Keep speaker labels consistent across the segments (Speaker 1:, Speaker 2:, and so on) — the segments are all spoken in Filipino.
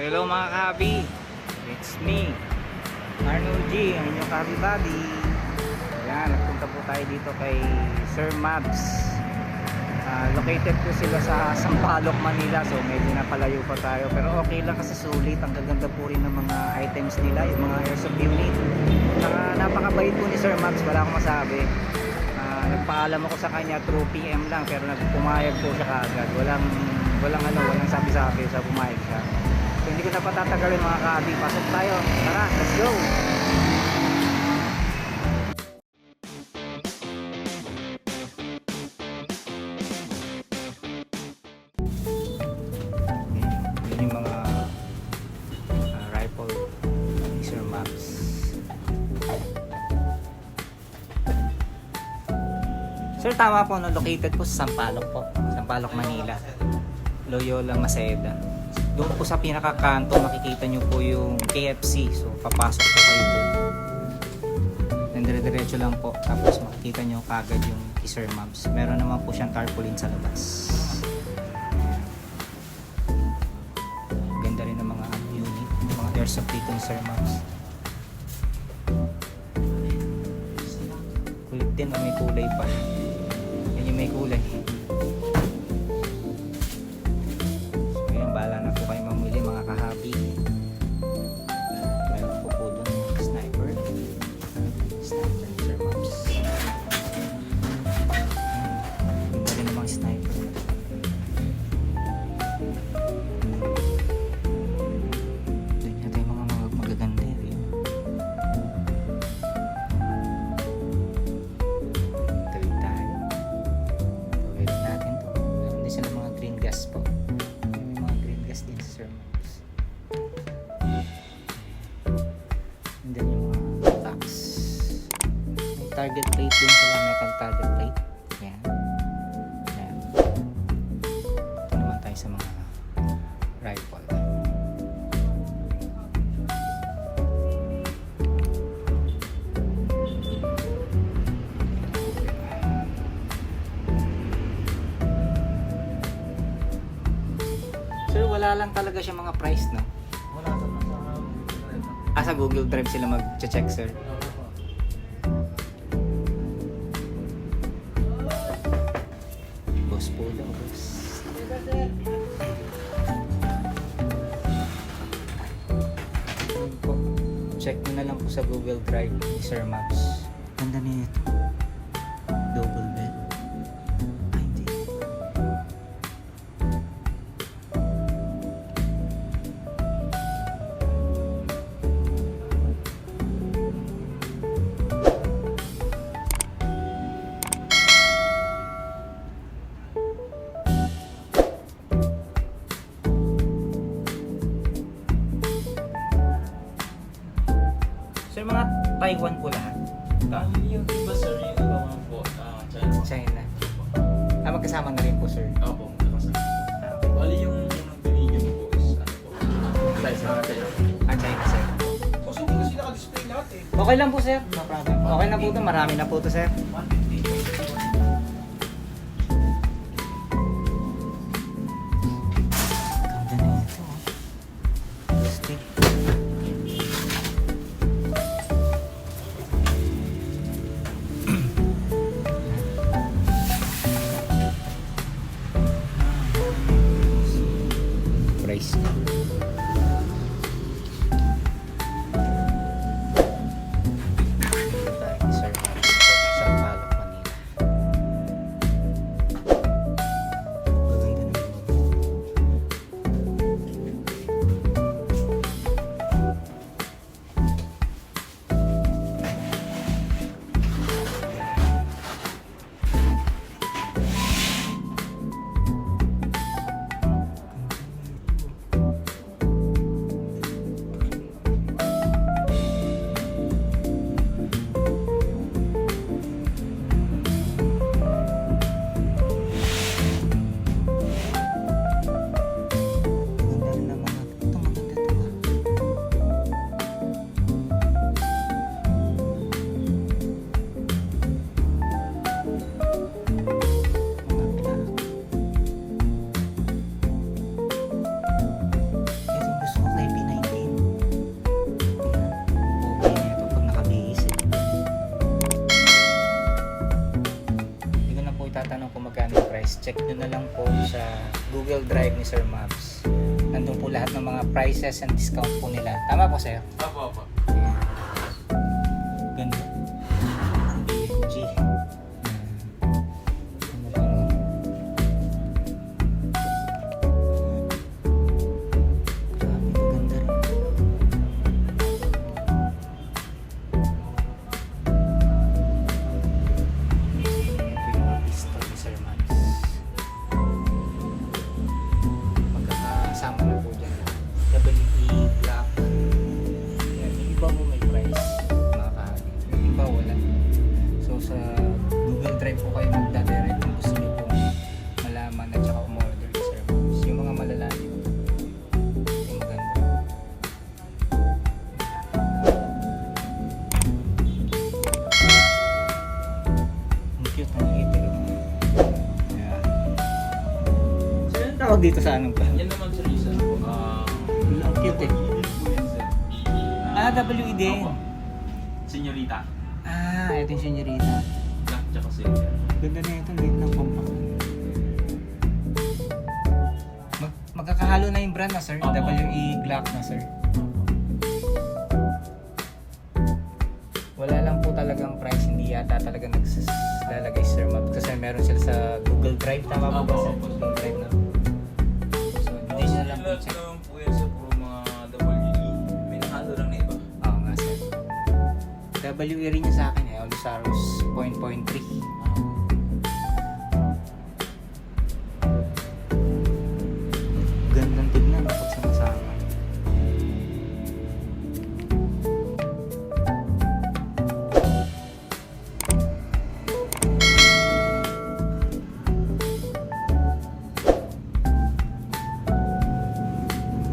Speaker 1: Hello mga kahabi, it's me Arnold G, ang inyong kahabi buddy. Ayan, nagpunta po tayo dito kay Sir Mabs. Located po sila sa Sampaloc, Manila. So medyo napalayo pa tayo, pero okay lang kasi sulit. Ang gaganda po rin ng mga items nila, yung mga airsoft unit. Napakabait po ni Sir Mabs, wala akong masabi. Nagpaalam ako sa kanya through PM lang, pero nagpumayag po siya kaagad. Walang sabi-sabi sa pumayag siya. So, hindi ko na patatagalin mga kaabi. Pasok tayo. Tara, let's go! Yun yung mga rifle ni Sir Mabs. Sir, tama po, no? Located po sa Sampaloc po. Sampaloc, Manila. Loyola Maceda. Doon po sa pinakakanto makikita nyo po yung KFC. So papasok po kayo doon. Dire-diretso lang po. Tapos makikita nyo kagad yung Sir Mabs. Meron naman po siyang tarpaulin sa labas. Ganda rin ng mga unit, yung mga airsoft dito ng Sir Mabs. Kulit din, may kulay pa. Yan yung may kulay. Bala na po kayo mamili mga kahabi. Meron po po doon sniper ni Sir Mabs. Ganda rin ng mga sniper. Doon yata yung mga magaganda yun. Tuloy tayo. Tuloy natin to. Meron din sila mga green gas po. Din sa Sir Mabs. And then yung mga box. May target plate din sila, metal target plate. Yan. Yan. Ito naman tayo sa mga rifle. Sir, wala lang talaga siya mga price, no?
Speaker 2: Wala sa
Speaker 1: Sa Google Drive sila mag-check, sir. Boss po daw, boss. Check nyo na lang po sa Google Drive ni Sir Mabs. Ganda nito. Double bed. Ay, hindi. Sir, mga Taiwan po lahat.
Speaker 2: Yung iba sir, yung iba mga po, China.
Speaker 1: China. Magkasama na rin po, sir.
Speaker 2: Opo, magkakasama. Bali yung binigyan mo po is China.
Speaker 1: China, sir.
Speaker 2: Kasi hindi kasi naka-display lahat eh.
Speaker 1: Okay lang po, sir. No problem. Okay na po ito. Marami na po ito, sir.
Speaker 2: 150.
Speaker 1: Ganda na ito. Stick. Price niya. Sir Mabs po, Sampaloc. Google Drive ni Sir Mabs. Nandun po lahat ng mga prices and discount po nila. Tama po, sir?
Speaker 2: Apo, apo.
Speaker 1: Ganda. BFG. Ano ba? Grabe, ganda rin. Ito yung mga pistol ni Sir Mabs. Magkakasama na po dyan. WE Black. Yan, yung iba mo may price, mga kahali. Yung iba wala. So sa Google Drive po kayo magdadirect kung gusto nyo po malaman at saka umorder ni Sir Mabs. Yung mga malalayo, yung maganda. Ang cute ng heater. Yan. So yung tawag dito sa anong pa?
Speaker 2: Yan naman sir, isa po.
Speaker 1: Ang cute eh.
Speaker 2: Po yan sir.
Speaker 1: WE din.
Speaker 2: Opo. Senyorita.
Speaker 1: Ito yung senyorita.
Speaker 2: Black tsaka silver.
Speaker 1: Ganda na ito, liit ng compact. Magkakahalo na yung brand na sir,
Speaker 2: Opo.
Speaker 1: WE Glock na sir. Wala lang po talagang price, hindi yata talaga naglalagay si Sir Mabs kasi meron sila sa Google Drive, tama po ba
Speaker 2: Opo,
Speaker 1: sir?
Speaker 2: opo.
Speaker 1: Google Drive na. So, hindi siya lang po
Speaker 2: Lahat
Speaker 1: check.
Speaker 2: naman po yan sa puro mga WE. May nakalo lang na iba.
Speaker 1: Oo nga sir. WE rin niya sa akin eh, Olusaros 0.3. Gandang tignan no, pag sumasama.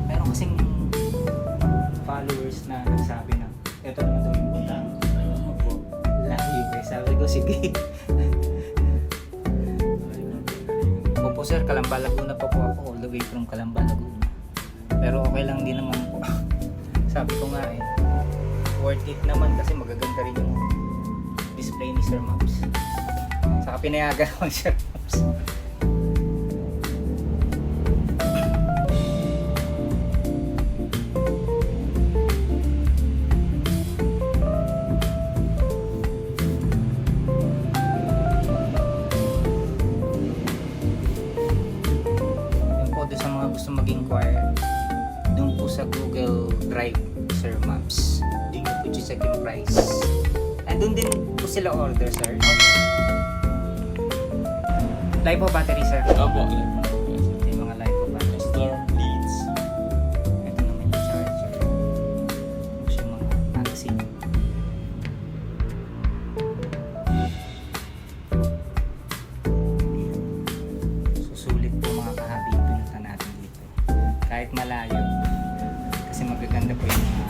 Speaker 1: Meron kasing followers na nagsabi na ito naman daw yung punta.
Speaker 2: Opo.
Speaker 1: Live eh. Sabi ko, sige. Opo sir, Calamba Laguna pa po ako. All the way from Calamba Laguna. Pero okay lang din naman po. Sabi ko nga eh, worth it naman kasi magaganda rin yung display ni Sir Mabs. Saka pinayagan ako ni Sir Mabs. Yun po doon sa mga gusto mag-inquire, doon po sa Google Drive Sir Mabs. Doon nyo po check yung price. And doon din po sila order sir. Lipo battery sir.
Speaker 2: Opo.
Speaker 1: Ito yung mga lipo battery.
Speaker 2: Storm leads.
Speaker 1: Ito naman yung charger. Tapos yung mga magazine. Susulit po mga kahabi yung pinunta natin dito. Kahit malayo. Kasi magaganda po yung mga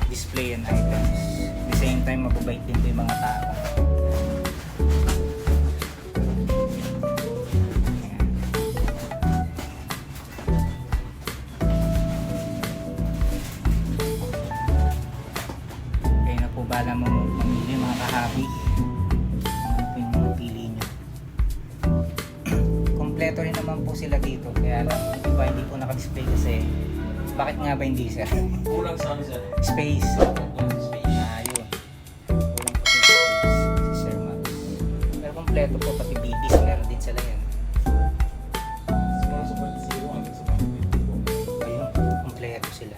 Speaker 1: display and items. At the same time, mababait din po yung mga tao. Ayan. Kayo na po bala mo mamili mga kahabi. Ano po yung mga pili nyo. Kompleto rin naman po sila dito. Kaya lang, yung iba hindi po nakadisplay kasi bakit nga ba hindi sir?
Speaker 2: Kulang sa amin sir.
Speaker 1: Space.
Speaker 2: Kulang sa space.
Speaker 1: Ayun. Kulang po sa space si Sir Mabs. Pero kompleto po pati BBs meron din sila yan.
Speaker 2: Siguro sa 0 hanggang sa 150 po.
Speaker 1: Ayun, kompleto sila.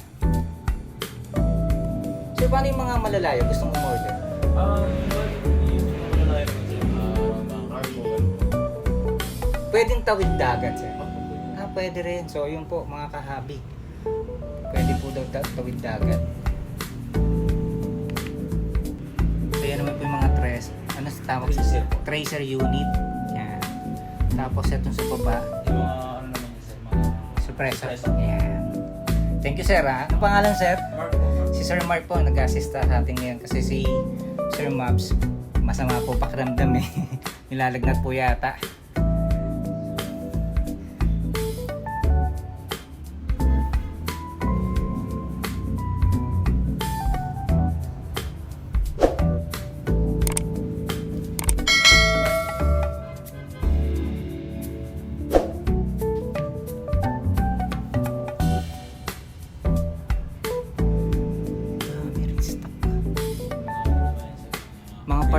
Speaker 1: So paano yung mga malalayo gustong umorder?
Speaker 2: Yung mga lalaki naman sir. Mga cargo.
Speaker 1: Pwedeng tawid dagat sir.
Speaker 2: Opo.
Speaker 1: Pwede rin. So yun po mga kahabi. Pwede po daw tawid dagat. So yan naman po yung mga ano sa tawag sa
Speaker 2: Tracer po.
Speaker 1: tracer unit. Yan. Tapos itong sa baba,
Speaker 2: Yung mga ano naman yun sir. Mga
Speaker 1: suppressor.
Speaker 2: suppressor.
Speaker 1: Yan. Thank you sir ha. Anong pangalan sir?
Speaker 2: Mark po.
Speaker 1: Si Sir Mark po nag-assist sa atin ngayon kasi si Sir Mabs masama po pakiramdam eh. Nilalagnat po yata.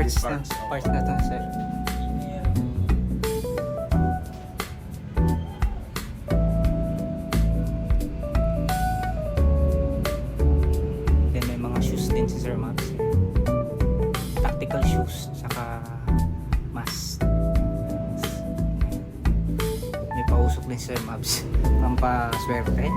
Speaker 1: parts na.
Speaker 2: Parts, oh.
Speaker 1: Parts na to, sir. Then may mga shoes din si Sir Max. Tactical shoes, saka mask. May pausok din si Sir Max. Pampaswerte.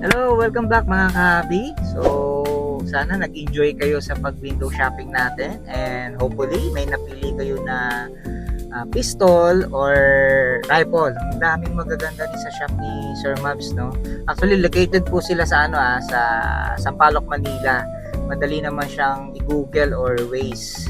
Speaker 1: Hello, welcome back mga kahabi. So, sana nag-enjoy kayo sa pag-window shopping natin and hopefully may napili kayo na pistol or rifle. Ang daming magaganda din sa shop ni Sir Mabs, no? Actually, located po sila sa sa Sampaloc, Manila. Madali naman siyang i-Google or Waze.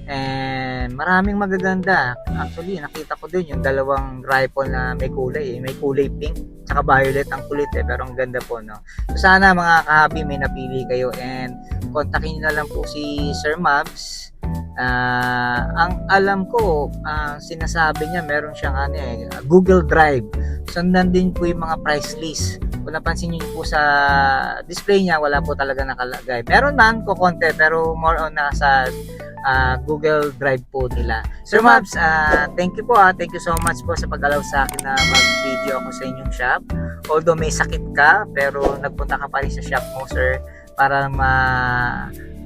Speaker 1: And maraming magaganda. Actually, nakita ko din yung dalawang rifle na may kulay. May kulay pink, tsaka violet. Ang kulit pero ang ganda po, no? So, sana mga kahabi may napili kayo and kontakin nyo na lang po si Sir Mabs. Ang alam ko, sinasabi niya meron siyang Google Drive. So, nandun po yung mga price list. Kung napansin niyo po sa display niya, wala po talaga nakalagay. Meron man ko konti pero more on nasa Google Drive po nila. Sir Mabs, thank you po. Thank you so much po sa pag-allow sa akin na mag-video ako sa inyong shop. Although may sakit ka, pero nagpunta ka pa rin sa shop mo, sir, para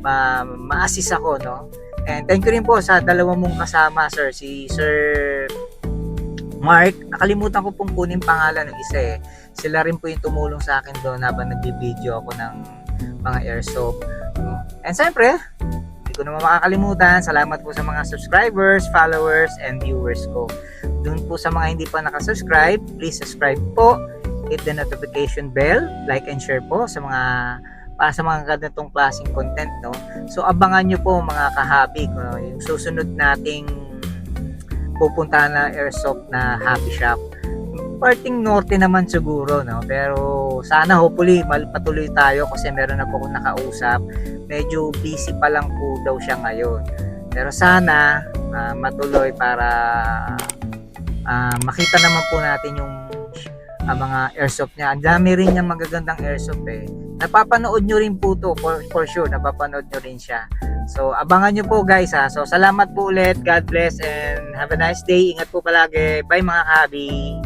Speaker 1: ma-assist ako, no? And thank you rin po sa dalawa mong kasama, sir. Si Sir Mark, nakalimutan ko pong kunin pangalan ng isa eh. Sila rin po yung tumulong sa akin doon habang nag-video ako ng mga airsoft. And siyempre, hindi ko naman makakalimutan, salamat po sa mga subscribers, followers, and viewers ko. Doon po sa mga hindi pa nakasubscribe, please subscribe po. Hit the notification bell, like and share po sa mga para sa mga ganitong klaseng content, no? So abangan nyo po mga kahabi yung susunod nating pupuntahan na airsoft na hobby shop. Parting norte naman siguro, no? Pero sana hopefully patuloy tayo kasi meron na po akong nakausap. Medyo busy pa lang po daw siya ngayon. Pero sana matuloy para makita naman po natin yung mga airsoft niya. Ang dami rin niyang magagandang airsoft eh. Napapanood nyo rin po to for sure. Napapanood nyo rin siya. So abangan nyo po guys ha. So salamat po ulit. God bless and have a nice day. Ingat po palagi. Bye mga kahabi.